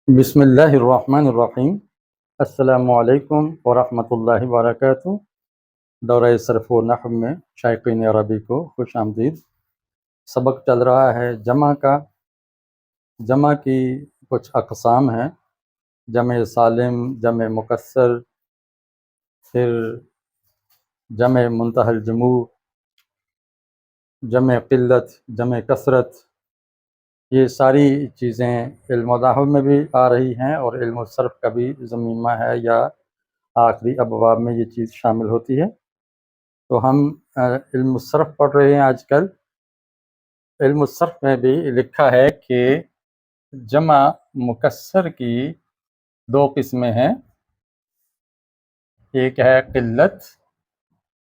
بسم اللہ الرحمن الرحیم۔ السلام علیکم ورحمۃ اللہ وبرکاتہ۔ دورہ صرف و نحو میں شائقین عربی کو خوش آمدید۔ سبق چل رہا ہے جمع کا۔ جمع کی کچھ اقسام ہیں: جمع سالم، جمع مکسر، پھر جمع منتہی الجموع، جمع قلت، جمع کثرت۔ یہ ساری چیزیں علم نحو میں بھی آ رہی ہیں اور علم الصرف کا بھی ضمیمہ ہے، یا آخری ابواب میں یہ چیز شامل ہوتی ہے۔ تو ہم علم الصرف پڑھ رہے ہیں آج کل۔ علم الصرف میں بھی لکھا ہے کہ جمع مکسر کی دو قسمیں ہیں، ایک ہے قلت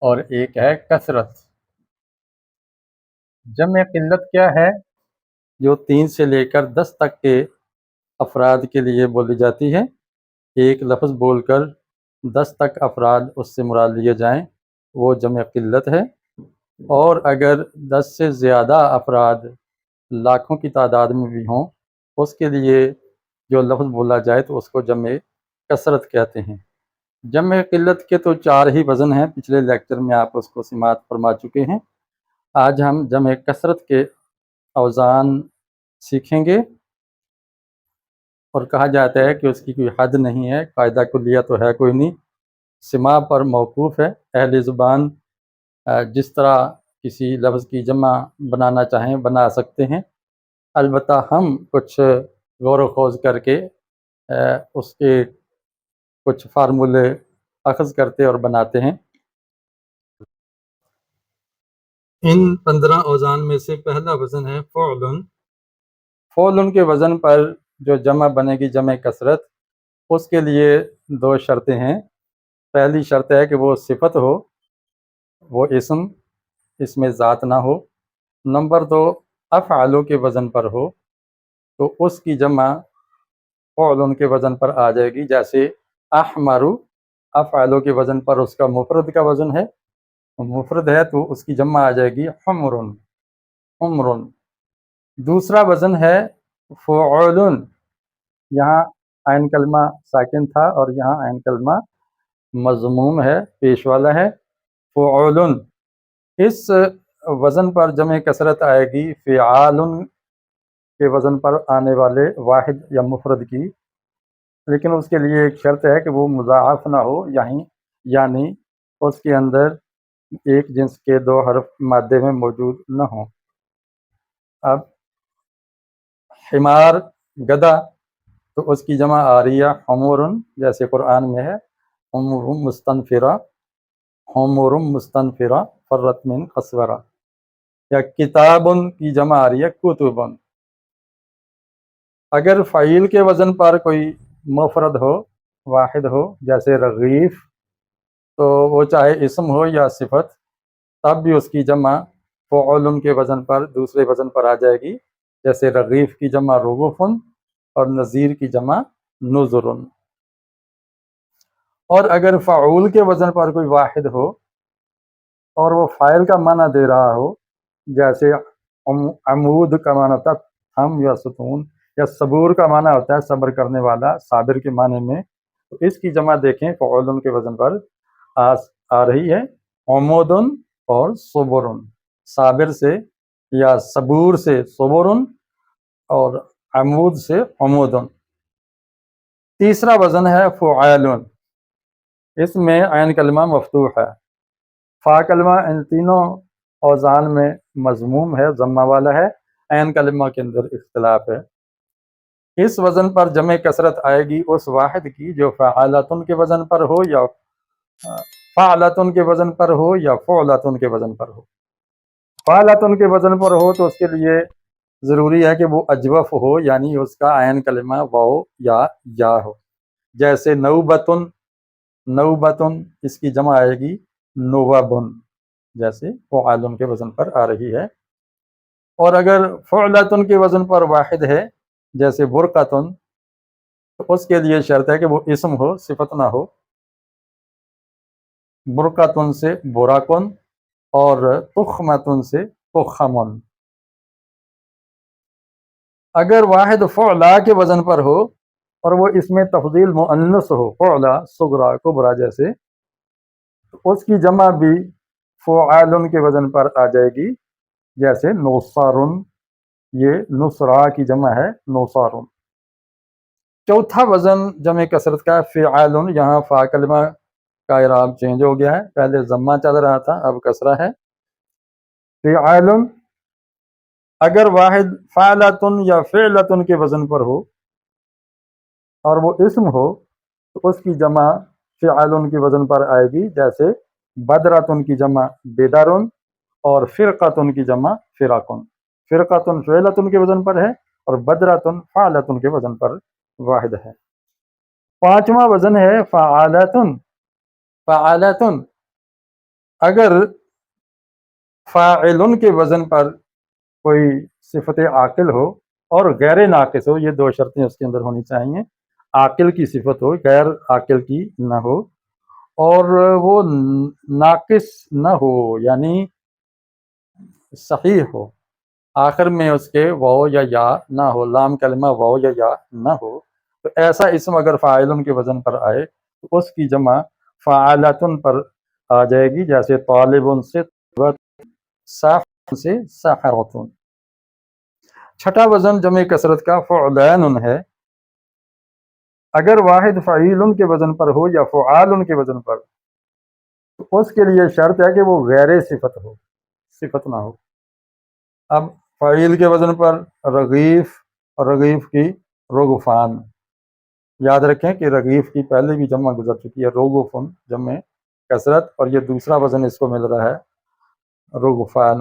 اور ایک ہے کثرت۔ جمع قلت کیا ہے؟ جو 3 سے لے کر 10 تک کے افراد کے لیے بولی جاتی ہے۔ ایک لفظ بول کر 10 تک افراد اس سے مراد لیے جائیں، وہ جمع قلت ہے۔ اور اگر 10 سے زیادہ افراد لاکھوں کی تعداد میں بھی ہوں، اس کے لیے جو لفظ بولا جائے تو اس کو جمع کثرت کہتے ہیں۔ جمع قلت کے تو 4 ہی وزن ہیں، پچھلے لیکچر میں آپ اس کو سماعت فرما چکے ہیں۔ آج ہم جمع کثرت کے اوزان سیکھیں گے، اور کہا جاتا ہے کہ اس کی کوئی حد نہیں ہے، قاعدہ کلیہ تو ہے کوئی نہیں، سماع پر موقوف ہے۔ اہل زبان جس طرح کسی لفظ کی جمع بنانا چاہیں بنا سکتے ہیں، البتہ ہم کچھ غور و خوض کر کے اس کے کچھ فارمولے اخذ کرتے اور بناتے ہیں۔ ان 15 اوزان میں سے پہلا وزن ہے فعل۔ فعل کے وزن پر جو جمع بنے گی جمع کثرت، اس کے لیے 2 شرطیں ہیں۔ پہلی شرط ہے کہ وہ صفت ہو، وہ اس میں ذات نہ ہو۔ نمبر 2، افعالوں کے وزن پر ہو، تو اس کی جمع فعل کے وزن پر آ جائے گی۔ جیسے احمر، افعالوں کے وزن پر اس کا مفرد کا وزن ہے، مفرد ہے تو اس کی جمع آ جائے گی حمر، حمر۔ دوسرا وزن ہے فعول۔ یہاں عین کلمہ ساکن تھا اور یہاں عین کلمہ مضموم ہے، پیش والا ہے، فعول۔ اس وزن پر جمع کثرت آئے گی فعال کے وزن پر آنے والے واحد یا مفرد کی، لیکن اس کے لیے ایک شرط ہے کہ وہ مضاعف نہ ہو، یعنی اس کے اندر ایک جنس کے 2 حرف مادے میں موجود نہ ہوں۔ اب حمار، گدھا، تو اس کی جمع آ رہی ہے حمور، جیسے قرآن میں ہے حمر مستنفرہ، حمر مستنفرہ فرت من قسورہ۔ یا کتاب کی جمع آ رہی ہے کتب۔ اگر فعیل کے وزن پر کوئی مفرد ہو، واحد ہو، جیسے رغیف، تو وہ چاہے اسم ہو یا صفت، تب بھی اس کی جمع فعول کے وزن پر دوسرے وزن پر آ جائے گی، جیسے رغیف کی جمع رغف اور نذیر کی جمع نذر۔ اور اگر فعول کے وزن پر کوئی واحد ہو اور وہ فاعل کا معنی دے رہا ہو، جیسے عمود کا معنی ہوتا ہے تھم یا ستون، یا صبور کا معنی ہوتا ہے صبر کرنے والا، صابر کے معنی میں، تو اس کی جمع دیکھیں فعول کے وزن پر آ رہی ہے عمود اور صبر، صابر سے یا صبور سے صبر اور عمود سے عمود۔ تیسرا وزن ہے فعال، اس میں عین کلمہ مفتوح ہے، فا کلمہ ان تینوں اوزان میں مضموم ہے، ضمہ والا ہے، عین کلمہ کے اندر اختلاف ہے۔ اس وزن پر جمع کثرت آئے گی اس واحد کی جو فعالتن کے وزن پر ہو یا فعلتن کے وزن پر ہو یا فعلتن کے وزن پر ہو۔ فعلتن کے وزن پر ہو تو اس کے لیے ضروری ہے کہ وہ اجوف ہو، یعنی اس کا عین کلمہ واو یا ہو، جیسے نوبتن، نوبتن اس کی جمع آئے گی نوبن، جیسے فعالن کے وزن پر آ رہی ہے۔ اور اگر فعلتن کے وزن پر واحد ہے جیسے برقتن، تو اس کے لیے شرط ہے کہ وہ اسم ہو، صفت نہ ہو۔ برقتن سے براکن اور تخمتن سے تخمن۔ اگر واحد فعلا کے وزن پر ہو اور وہ اس میں تفضیل مؤنث ہو، فعلا، صغرا، کبرا جیسے، تو اس کی جمع بھی فعال کے وزن پر آ جائے گی، جیسے نوسارن، یہ نصرا کی جمع ہے نوسارن۔ چوتھا وزن جمع کثرت کا فعال، یہاں فا کلمہ کا اعراب چینج ہو گیا ہے، پہلے ضمہ چل رہا تھا اب کسرہ ہے۔ فعال اگر واحد فعلتن یا فعلتن کے وزن پر ہو اور وہ اسم ہو تو اس کی جمع فعال کے وزن پر آئے گی، جیسے بدرتن کی جمع بیدارن اور فرقتن کی جمع فرقن۔ فرقتن فعلتن کے وزن پر ہے اور بدرتن فعلتن کے وزن پر واحد ہے۔ پانچواں وزن ہے فعالتن۔ فعالتن اگر فاعلن کے وزن پر کوئی صفت عاقل ہو اور غیر ناقص ہو، یہ دو شرطیں اس کے اندر ہونی چاہیے، عاقل کی صفت ہو، غیر عاقل کی نہ ہو، اور وہ ناقص نہ ہو یعنی صحیح ہو، آخر میں اس کے واو یا نہ ہو، لام کلمہ واو یا نہ ہو، تو ایسا اسم اگر فاعلن کے وزن پر آئے تو اس کی جمع فعالتن پر آ جائے گی، جیسے طالبن سے ساحر سے ساحرتن۔ چھٹا وزن جمع کثرت کا فعلان ہے، اگر واحد فعیل کے وزن پر ہو یا فعال کے وزن پر تو اس کے لیے شرط ہے کہ وہ غیر صفت ہو، صفت نہ ہو۔ اب فعیل کے وزن پر رغیف اور رغیف کی رغفان، یاد رکھیں کہ رغیف کی پہلے بھی جمع گزر چکی ہے، رغفن جمع کثرت، اور یہ دوسرا وزن اس کو مل رہا ہے رغفان۔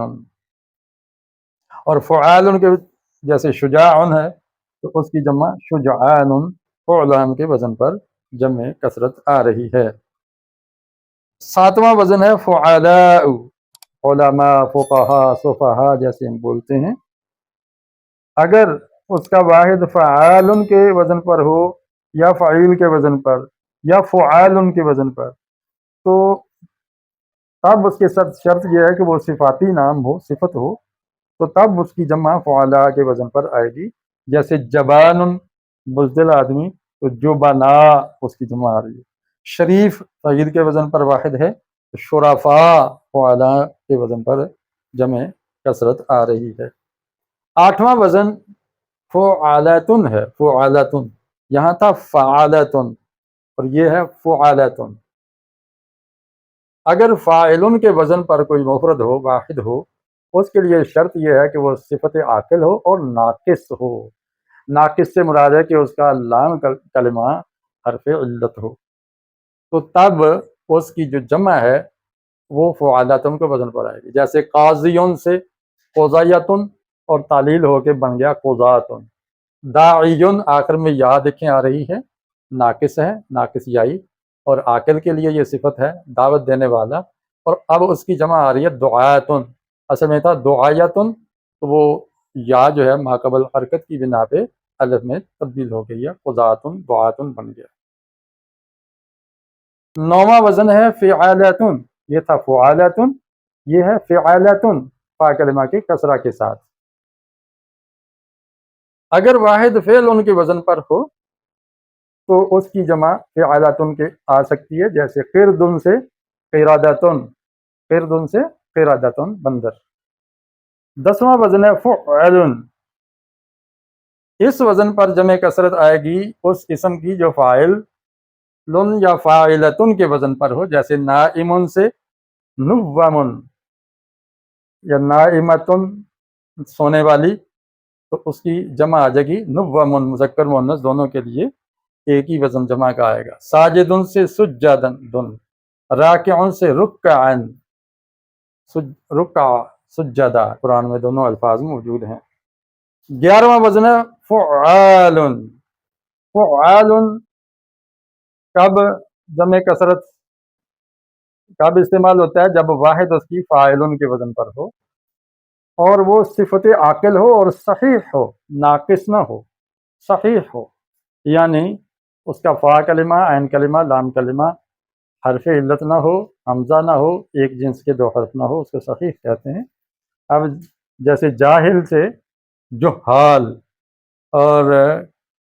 اور فعال کے جیسے شجاع ہے تو اس کی جمع شجعان، فعلان کے وزن پر جمع کثرت آ رہی ہے۔ ساتواں وزن ہے فعلاء، علماء، فقہاء، صفحاء جیسے ہم بولتے ہیں، اگر اس کا واحد فعال کے وزن پر ہو یا فعیل کے وزن پر یا فعال کے وزن پر، تو تب اس کے ساتھ شرط یہ ہے کہ وہ صفاتی نام ہو، صفت ہو، تو تب اس کی جمع فعلاء کے وزن پر آئے گی، جیسے جبان، بزدل آدمی، تو جبنا اس کی جمع آ رہی ہے۔ شریف فعیل کے وزن پر واحد ہے، شرفاء فعلاء کے وزن پر جمع کثرت آ رہی ہے۔ آٹھواں وزن فعالتن ہے، فعالتن، یہاں تھا فعالتن اور یہ ہے فعالتن۔ اگر فاعلن کے وزن پر کوئی مفرد ہو، واحد ہو، اس کے لیے شرط یہ ہے کہ وہ صفت عاقل ہو اور ناقص ہو۔ ناقص سے مراد ہے کہ اس کا لام کلمہ حرف علت ہو، تو تب اس کی جو جمع ہے وہ فعالتن کے وزن پر آئے گی، جیسے قاضیون سے قضایتن اور تعلیل ہو کے بن گیا قضاتن۔ داعیون آخر میں یا دیکھیں آ رہی ہے، ناقص ہے، ناقص یائی، اور عاقل کے لیے یہ صفت ہے دعوت دینے والا، اور اب اس کی جمع آ رہی ہے دعایتن، اصل میں تھا دعایتن، تو وہ یا جو ہے ماقبل حرکت کی بنا پہ الف میں تبدیل ہو گئی ہے، قضاتن دعاتن بن گیا۔ نوواں وزن ہے فعالتن، یہ تھا فعالتن، یہ ہے فعالتن فا کلمہ کے کسرہ کے ساتھ۔ اگر واحد فعل ان کے وزن پر ہو تو اس کی جمع فعالتن کے آ سکتی ہے، جیسے قردن سے قرادتن، قردن سے قرادتن بندر۔ دسواں وزن ہے فعلن، اس وزن پر جمع کثرت آئے گی اس اسم کی جو فاعل لن یا فاعلتن کے وزن پر ہو، جیسے نائمن سے نومن یا نائمتن سونے والی، تو اس کی جمع آ جائے گی نومن، مذکر مؤنث دونوں کے لیے ایک ہی وزن جمع کا آئے گا۔ ساجدن سے سجدن دن، راکعن سے رکعن، رکع سجدہ، قرآن میں دونوں الفاظ موجود ہیں۔ 11واں وزن ہے فعال۔ فعال کب جمع کثرت کب استعمال ہوتا ہے؟ جب واحد اس کی فاعلن کے وزن پر ہو اور وہ صفت عاقل ہو اور صحیح ہو، ناقص نہ ہو، صحیح ہو، یعنی اس کا فا کلمہ، عین کلمہ، لام کلمہ، حرف علت نہ ہو، حمزہ نہ ہو، ایک جنس کے دو حرف نہ ہو، اس کو صحیح کہتے ہیں۔ اب جیسے جاہل سے جہال اور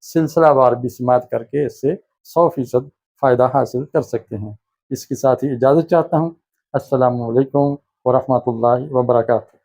سلسلہ وار بھی سماعت کر کے اس سے 100% فائدہ حاصل کر سکتے ہیں۔ اس کے ساتھ ہی اجازت چاہتا ہوں۔ السلام علیکم ورحمۃ اللہ وبرکاتہ۔